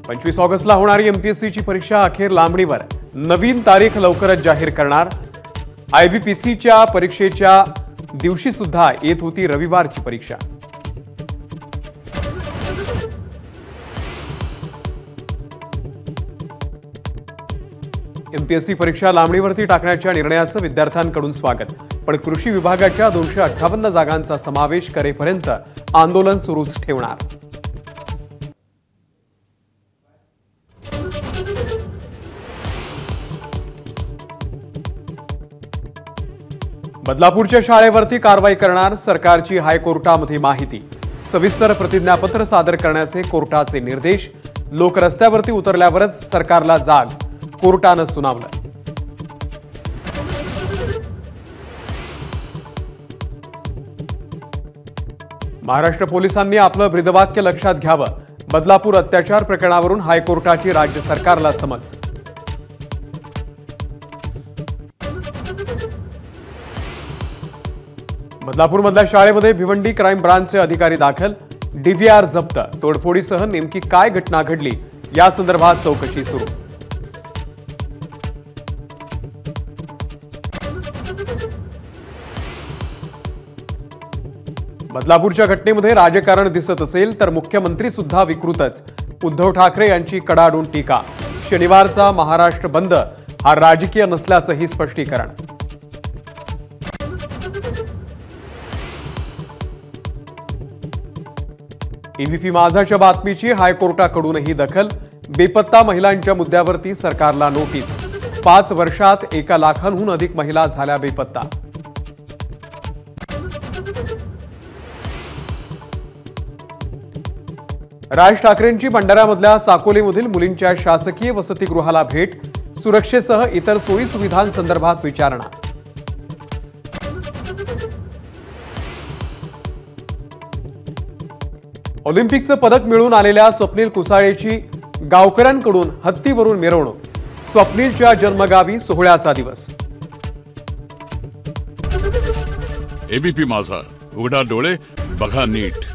25 ऑगस्टला होणारी एमपीएससीची परीक्षा अखेर लांबणीवर, नवीन तारीख लवकरच जाहीर करणार। आयबीपीसीच्या परीक्षेच्या दिवशी सुद्धा येत होती रविवारची परीक्षा। एमपीएससी परीक्षा लांबणीवरती टाकण्याच्या निर्णयाचं विद्यार्थ्यांकडून स्वागत, पण कृषी विभागाच्या 258 जागांचा समावेश करेपर्यंत आंदोलन सुरूच ठेवणार। बदलापूरच्या शाळेवरती कारवाई करणार सरकारची हायकोर्टामध्ये माहिती। सविस्तर प्रतिज्ञापत्र सादर करण्याचे कोर्टाचे निर्देश। लोक रस्त्यावरती उतरल्यावरच सरकारला जाग, कोर्टानं सुनावलं। महाराष्ट्र पोलिसांनी आपलं ब्रीदवाक्य लक्षात घ्यावं। बदलापूर अत्याचार प्रकरणावरून हायकोर्टाची राज्य सरकारला समज। बदलापूरमधल्या शाळेमध्ये भिवंडी क्राईम ब्रांचचे अधिकारी दाखल, डीव्हीआर जप्त। तोडफोडीसह नेमकी काय घटना घडली या संदर्भात चौकशी सुरू। बदलापूरच्या घटनेमध्ये राजकारण दिसत असेल तर मुख्यमंत्री सुद्धा विकृतच, उद्धव ठाकरे यांची कडाडून टीका। शनिवारचा महाराष्ट्र बंद हा राजकीय नसल्याचंही स्पष्टीकरण। एबीपी माझाच्या बातमीची हायकोर्टाकडूनही दखल। बेपत्ता महिलांच्या मुद्द्यावरती सरकारला नोटीस। 5 वर्षात 1 लाखांहून अधिक महिला झाल्या बेपत्ता। राज ठाकरेंची भंडाऱ्यामधल्या साकोलीमधील मुलींच्या शासकीय वसतिगृहाला भेट। सुरक्षेसह इतर सोयी सुविधांसंदर्भात विचारणा। ऑलिम्पिकचं पदक मिळवून आलेल्या स्वप्नील कुसाळेची गावकऱ्यांकडून हत्तीवरून मिरवणूक। स्वप्नीलच्या जन्मगावी सोहळ्याचा दिवस। एबीपी माझा, उघडा डोळे बघा नीट।